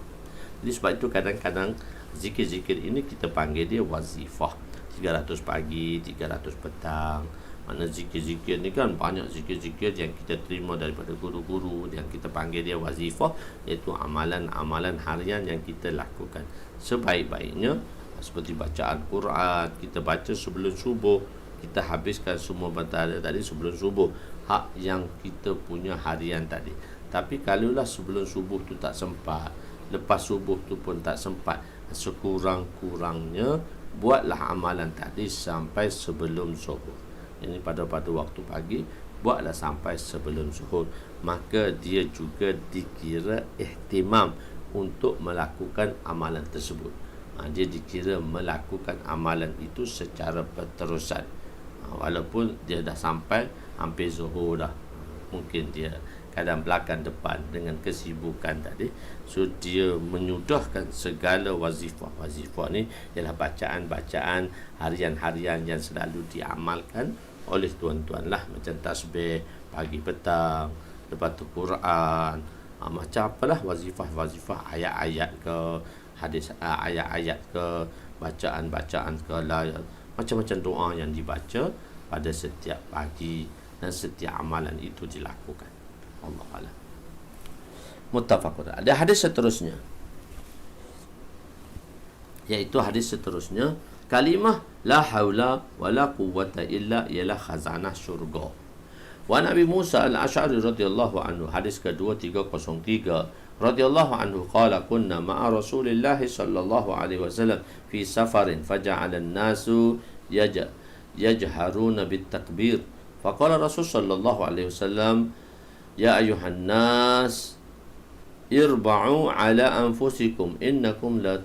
Jadi sebab itu kadang-kadang zikir-zikir ini kita panggil dia wazifah. 300 pagi, 300 petang. Mana zikir-zikir ni kan banyak zikir-zikir yang kita terima daripada guru-guru, yang kita panggil dia wazifah, iaitu amalan-amalan harian yang kita lakukan. Sebaik-baiknya seperti bacaan Quran, kita baca sebelum subuh, kita habiskan semua bacaan tadi sebelum subuh, hak yang kita punya harian tadi. Tapi kalaulah sebelum subuh tu tak sempat, lepas subuh tu pun tak sempat, sekurang-kurangnya buatlah amalan tadi sampai sebelum subuh. Ini pada waktu pagi, buatlah sampai sebelum zuhur, maka dia juga dikira ihtimam untuk melakukan amalan tersebut. Dia dikira melakukan amalan itu secara berterusan, walaupun dia dah sampai hampir zuhur dah. Mungkin dia kadang belakang depan dengan kesibukan tadi, so dia menyudahkan segala wazifah. Wazifah ni ialah bacaan-bacaan harian-harian yang selalu diamalkan oleh tuan-tuan lah, macam tasbih pagi petang, lepas tu Quran, macam apalah wazifah-wazifah, ayat-ayat ke hadis, ayat-ayat ke bacaan-bacaan ke lah, macam-macam doa yang dibaca pada setiap pagi, dan setiap amalan itu dilakukan. Allah a'lam. Muttafaqun. Ada hadis seterusnya, iaitu hadis seterusnya, kalimah la haula wala quwwata illa ialah khazanah syurga. Wa Nabi Musa al-Asy'ari radhiyallahu anhu, hadis kedua 303, radhiyallahu anhu qala kunna ma'a Rasulillah sallallahu alaihi wasallam fi safarin faja'ala an-nasu yajharuna bit takbir, faqala Rasul sallallahu alaihi wasallam ya ayuhan nas irba'u ala anfusikum innakum la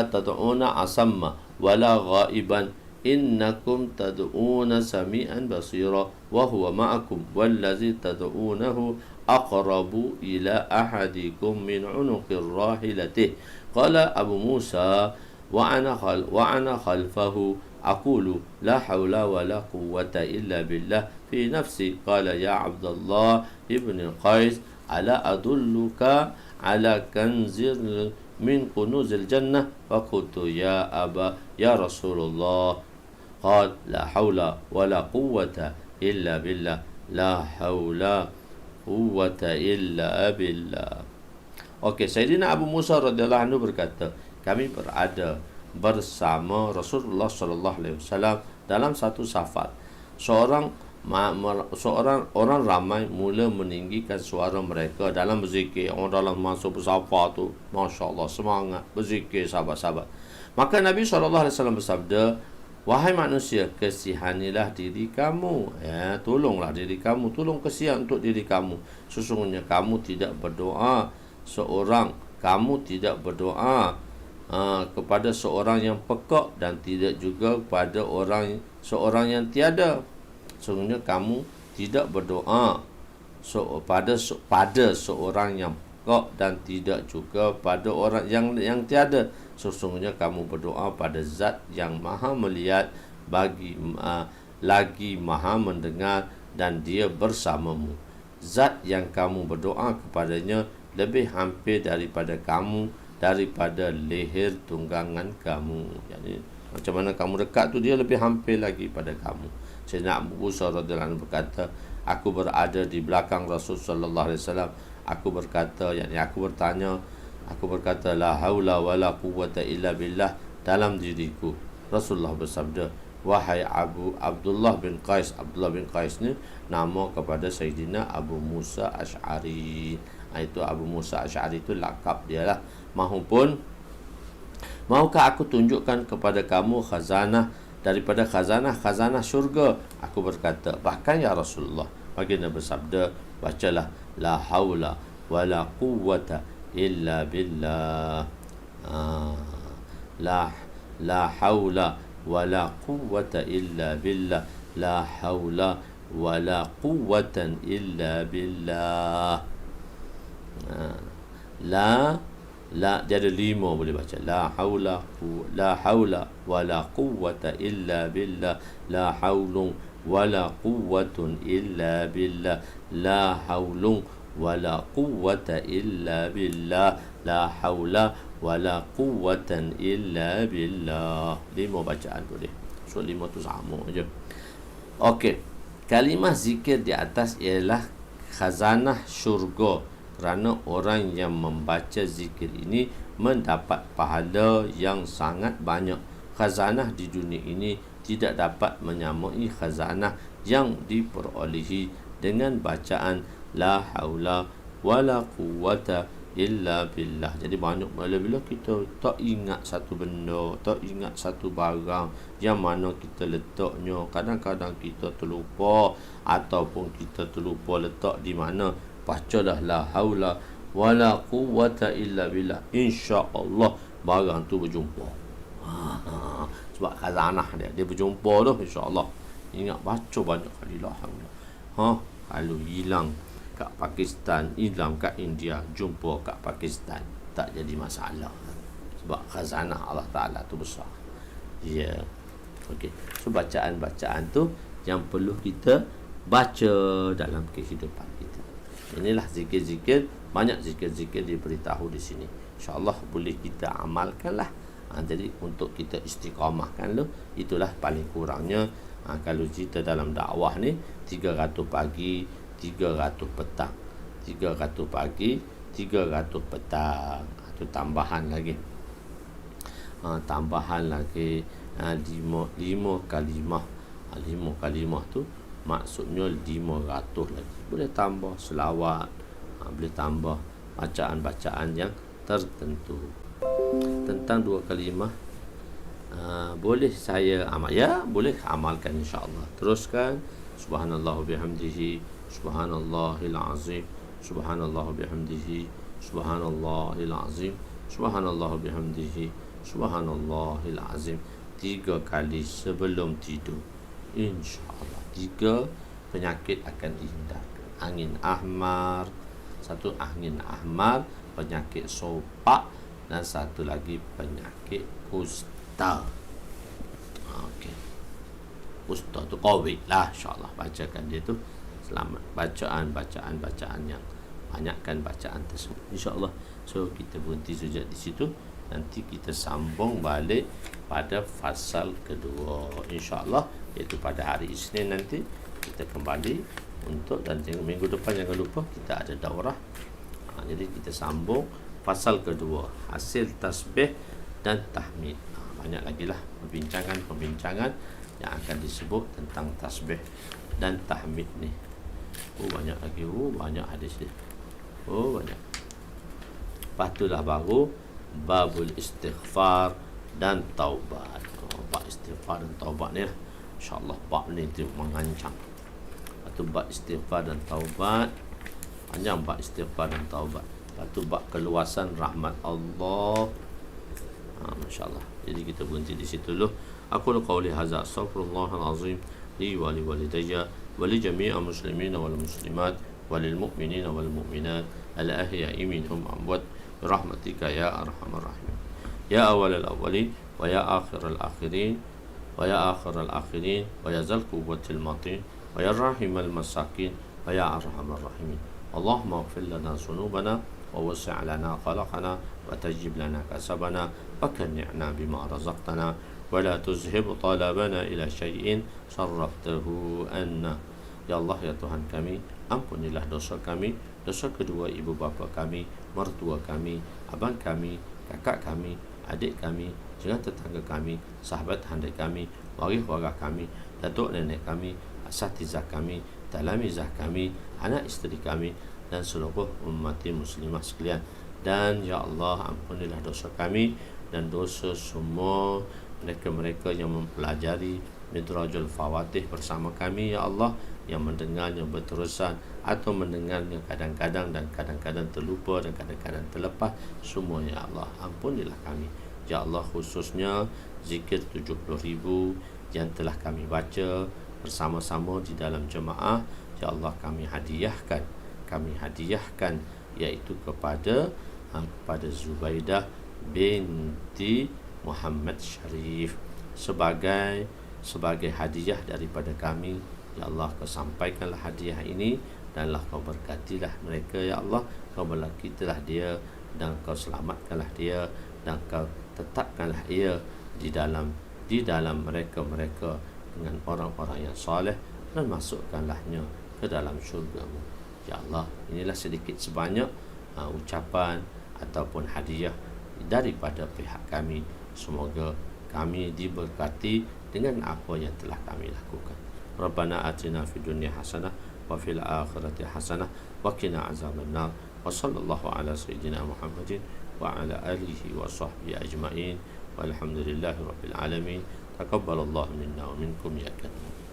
tad'una asamma wala ghaiban innakum tad'una sami'an basira wa huwa ma'akum wallazi tad'unahu aqrabu ila ahadikum min 'unuqir rahilatihi. Qala Abu Musa wa ana khalfahu aqulu la haula wala quwwata illa billah fi nafsi. Qala ya Abdullah ibn Qais ala adulluka ala kanzil min kunuzil jannah, faqultu ya Rasulullah. Qala la haula wala quwwata illa billah, la haula quwwata illa billah. Okey, Sayyidina Abu Musa radhiyallahu anhu berkata, kami berada bersama Rasulullah sallallahu alaihi wasallam dalam satu safar. Seorang orang ramai mula meninggikan suara mereka dalam berzikir. Orang dalam masuk bersafar tu, masya-Allah, semangat berzikir sahabat-sahabat. Maka Nabi sallallahu alaihi wasallam bersabda, wahai manusia, kasihanilah diri kamu, tolonglah diri kamu, tolong kasihan untuk diri kamu. Sesungguhnya kamu tidak berdoa kepada seorang yang pekak, dan tidak juga kepada seorang yang tiada. Sesungguhnya kamu tidak berdoa pada seorang yang pekak, dan tidak juga pada orang yang tiada. Sesungguhnya kamu berdoa pada Zat yang Maha melihat, lagi Maha mendengar, dan Dia bersamamu. Zat yang kamu berdoa kepadanya lebih hampir daripada kamu, daripada leher tunggangan kamu. Jadi macam mana kamu dekat tu, dia lebih hampir lagi pada kamu. Sayyidina Abu Musa radhiyallahu anhu berkata, aku berada di belakang Rasul sallallahu alaihi wasallam. Aku berkata la haula wala quwwata illa billah dalam diriku. Rasulullah bersabda, wahai Abdullah bin Qais. Abdullah bin Qais ni nama kepada Sayyidina Abu Musa Asy'ari. Itu Abu Musa Asy'ari itu lakab dia lah. Maukah aku tunjukkan kepada kamu khazanah daripada khazanah syurga? Aku berkata, bahkan ya Rasulullah. Baginda bersabda, bacalah la haula wala quwwata illa billah. La haula wala quwwata illa billah. La haula wala quwwatan illa billah. La dia ada 5 boleh baca. La haula wala quwwata illa billah. La haulun wala quwwatun illa billah. La haulun wala quwwata illa billah. La haula wala quwwatan illa billah. 5 bacaan boleh. So 5 tu sama je. Okey. Kalimah zikir di atas ialah khazanah syurga, kerana orang yang membaca zikir ini mendapat pahala yang sangat banyak. Khazanah di dunia ini tidak dapat menyamai khazanah yang diperolehi dengan bacaan la haula wala quwwata illa billah. Jadi banyak bila kita tak ingat satu benda, tak ingat satu barang yang mana kita letaknya, kadang-kadang kita terlupa ataupun kita terlupa letak di mana, bacalah la haula wala quwwata illa billah, insya-Allah barang tu berjumpa. Sebab khazanah dia berjumpa tu, insya-Allah. Ingat baca banyak kali la haula. Kalau hilang kat Pakistan, hilang kat India, jumpa kat Pakistan, tak jadi masalah. Sebab khazanah Allah Ta'ala tu besar. Ya. Okey. So bacaan-bacaan tu yang perlu kita baca dalam kehidupan kita. Inilah zikir-zikir, banyak zikir-zikir diberitahu di sini. InsyaAllah boleh kita amalkanlah. Jadi untuk kita istiqamahkan lu, itulah paling kurangnya. Kalau kita dalam dakwah ni 300 pagi, 300 petang, 300 pagi, 300 petang. Itu tambahan lagi. Tambahan lagi 5 kalimah. 5 kalimah tu maksudnya 500 lagi. Boleh tambah selawat, boleh tambah bacaan-bacaan yang tertentu. Tentang 2 kalimah, boleh saya amal, ya boleh amalkan insya-Allah. Teruskan subhanallah bihamdihi subhanallahil azim, subhanallah bihamdihi subhanallahil azim, subhanallah bihamdihi subhanallahil azim 3 kali sebelum tidur. Insya-Allah 3 penyakit akan dihindarkan. Angin ahmar, satu angin ahmar, penyakit sopak, dan satu lagi penyakit kusta. Okey. Kusta tu COVID lah, insya-Allah bacakan dia tu. Selamat bacaan yang banyakkan bacaan tersebut, insya-Allah. So kita berhenti sejak di situ. Nanti kita sambung balik pada fasal kedua, insya-Allah, iaitu pada hari Isnin nanti kita kembali untuk, dan minggu depan jangan lupa kita ada daurah. Jadi kita sambung fasal kedua, hasil tasbih dan tahmid. Banyak lagi lah perbincangan yang akan disebut tentang tasbih dan tahmid ni. Banyak lagi, banyak hadis ni. Banyak. Lepas tu lah baru babul istighfar dan taubat. Bab istighfar dan taubat ni lah, insya-Allah bab ni tu mengancam. Lepas tu bab istighfar dan taubat, panjang bab istighfar dan taubat. Lepas tu bab keluasan rahmat Allah. Masya-Allah. Jadi kita berhenti di situ dulu. Aku qauli hadza, astaghfirullahal azim li wa li walidayya wa li jami'il muslimin wal muslimat wa lil mu'minin wal mu'minat al ahya'i minhum amwat birahmatika ya arhamar rahimin. Ya awwalal awwalin wa ya akhiral akhirin wa ya akhiral akhirin wa ya zal quwwatil matin wa ya rahimal masakin wa ya arhamar rahimin. Allahumma ighfir lana dhunubana wa wasi' lana khalaqana wa tajib lana kasabana wa kanni'na bima razaqtana wa la tuzhib talabana ila syai'in sarraftahu anna. Ya Allah, ya Tuhan kami, ampunilah dosa kami, dosa kedua ibu bapa kami, mertua kami, abang kami, kakak kami, adik kami, jiran tetangga kami, sahabat handai kami, waris-waris kami, datuk nenek kami, asatizah kami, talamizah kami, anak isteri kami, dan seluruh umat muslimah sekalian. Dan ya Allah, ampunilah dosa kami dan dosa semua mereka-mereka yang mempelajari Midrajul Fawatih bersama kami, ya Allah, yang mendengarnya berterusan atau mendengarnya kadang-kadang dan kadang-kadang terlupa dan kadang-kadang terlepas, semuanya ya Allah, ampunilah kami. Ya Allah, khususnya zikir 70,000 yang telah kami baca bersama-sama di dalam jemaah, ya Allah, kami hadiahkan iaitu kepada Zubaidah binti Muhammad Syarif sebagai hadiah daripada kami. Ya Allah, kau sampaikanlah hadiah ini dan kau berkatilah mereka, ya Allah, kau berkatilah dia dan kau selamatkanlah dia dan kau tetapkanlah ia di dalam mereka dengan orang-orang yang soleh dan masukkanlahnya ke dalam syurga-Mu. Ya Allah, inilah sedikit sebanyak ucapan ataupun hadiah daripada pihak kami. Semoga kami diberkati dengan apa yang telah kami lakukan. Rabbana atina fid dunya hasanah wa fil akhirati hasanah wa qina azabannar. Wa sallallahu ala sayyidina Muhammadin wa ala alihi wa sahbihi ajma'in. Walhamdulillahi rabbil alamin. Taqabbalallahu minna wa minkum ya karim.